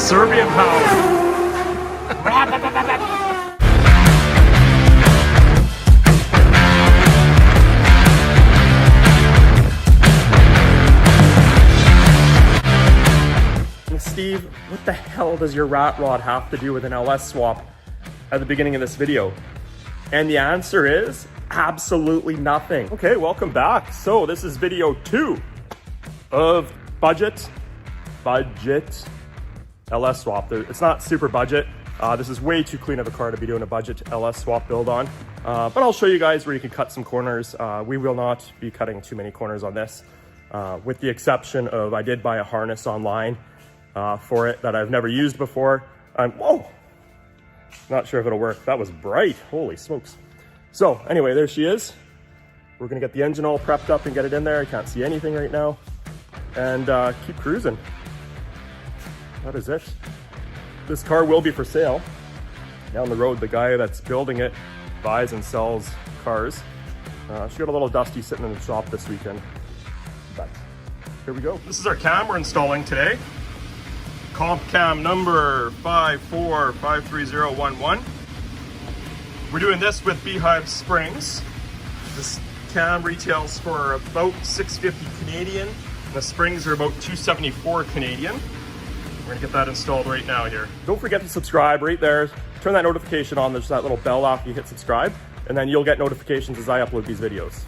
Serbian power. Steve, what the hell does your rat rod have to do with an LS swap at the beginning of this video? And the answer is absolutely nothing. Okay, welcome back. So this is video 2 of budget LS swap. It's not super budget. This is way too clean of a car to be doing a budget LS swap build on. But I'll show you guys where you can cut some corners. We will not be cutting too many corners on this, with the exception of I did buy a harness online for it that I've never used before. Whoa, not sure if it'll work. That was bright, holy smokes. So anyway, there she is. We're gonna get the engine all prepped up and get it in there. I can't see anything right now. And keep cruising. That is it. This car will be for sale. Down the road, the guy that's building it buys and sells cars. She got a little dusty sitting in the shop this weekend. But here we go. This is our cam we're installing today. Comp cam number 5453011. We're doing this with Beehive springs. This cam retails for about $650 Canadian. And the springs are about $274 Canadian. We're gonna get that installed right now here. Don't forget to subscribe right there. Turn that notification on. There's that little bell after you hit subscribe, and then you'll get notifications as I upload these videos.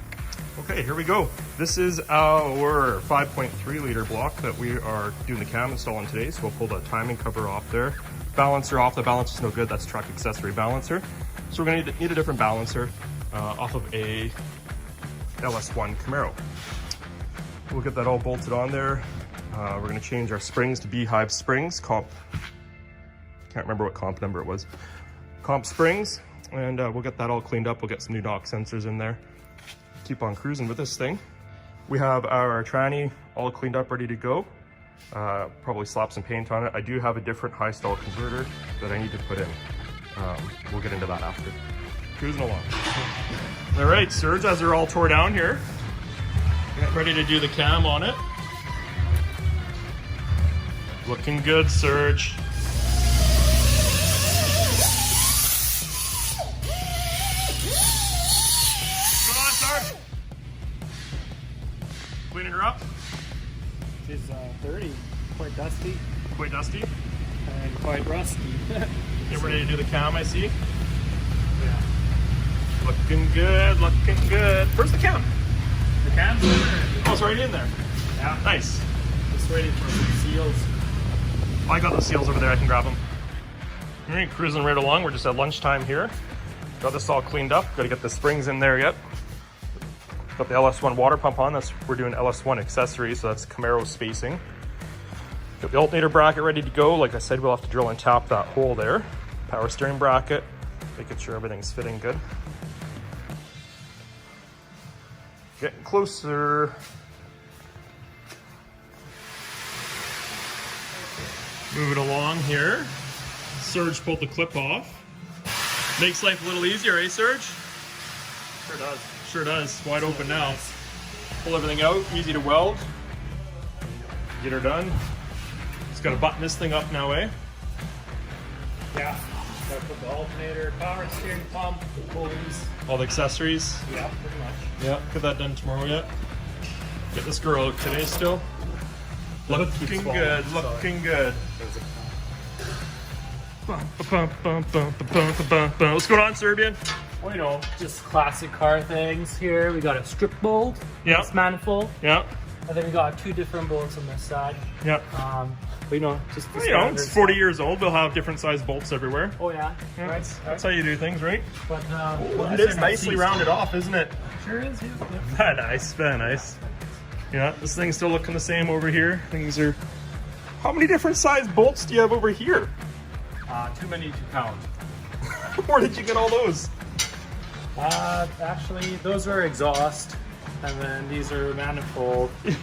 Okay, here we go. This is our 5.3 liter block that we are doing the cam install on today. So we'll pull the timing cover off there. Balancer off. The balancer is no good. That's truck accessory balancer. So we're gonna need a different balancer off of a LS1 Camaro. We'll get that all bolted on there. We're gonna change our springs to Beehive springs. Can't remember what comp number it was. Comp springs, and we'll get that all cleaned up. We'll get some new knock sensors in there. Keep on cruising with this thing. We have our tranny all cleaned up, ready to go. Probably slap some paint on it. I do have a different high stall converter that I need to put in. We'll get into that after. Cruising along. All right, Serge, as they're all tore down here, get ready to do the cam on it. Looking good, Serge. Come on, Serge. Cleaning her up. She's 30, quite dusty. Quite dusty. And quite rusty. Get ready to do the cam, I see. Yeah. Looking good, looking good. Where's the cam? The cam's in there. Oh, it's right in there. Yeah. Nice. Just waiting for some seals. I got the seals over there, I can grab them. All right, cruising right along. We're just at lunchtime here. Got this all cleaned up. Got to get the springs in there yet. Got the LS1 water pump on. We're doing LS1 accessories, so that's Camaro spacing. Got the alternator bracket ready to go. Like I said, we'll have to drill and tap that hole there. Power steering bracket, making sure everything's fitting good. Getting closer. Moving along here. Serge pulled the clip off. Makes life a little easier, eh, Serge? Sure does. Sure does. Wide open now. Pull everything out, easy to weld. Get her done. Just gotta button this thing up now, eh? Yeah. Gotta put the alternator, power steering pump, the pulleys. All the accessories. Yeah, pretty much. Yeah, get that done tomorrow yet. Get this girl out today still. Looking good, looking good. What's going on, Serbian? Well, you know, just classic car things here. We got a strip bolt, Yeah. this manifold, Yeah, and then we got 2 different bolts on this side. yeah. But you know, just the You know, standard it's 40 stuff. years old. We'll have different size bolts everywhere. Oh yeah, Yeah, right. that's how you do things, right? But It is nicely rounded off, isn't it? Sure is. Yeah. Very nice, very nice. Yeah, this thing's still looking the same over here. Things are... How many different size bolts do you have over here? Too many to count. Where did you get all those? Actually, those are exhaust, and then these are manifold. We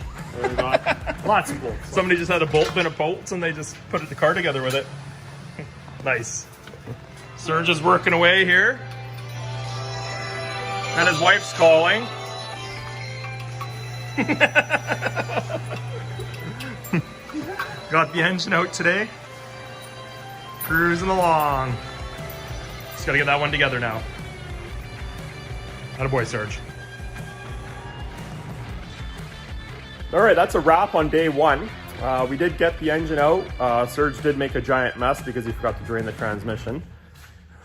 got lots of bolts. Somebody just had a bolt bin of bolts and they just put the car together with it. Nice. Serge is working away here. And his wife's calling. Got the engine out today. Cruising along. Just gotta get that one together now. Attaboy, Sarge. All right, that's a wrap on day one. We did get the engine out. Serge did make a giant mess because he forgot to drain the transmission.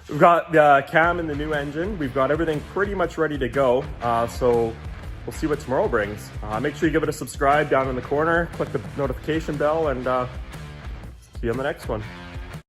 We've got the cam in the new engine. We've got everything pretty much ready to go. So we'll see what tomorrow brings. Make sure you give it a subscribe down in the corner, click the notification bell, and see you on the next one.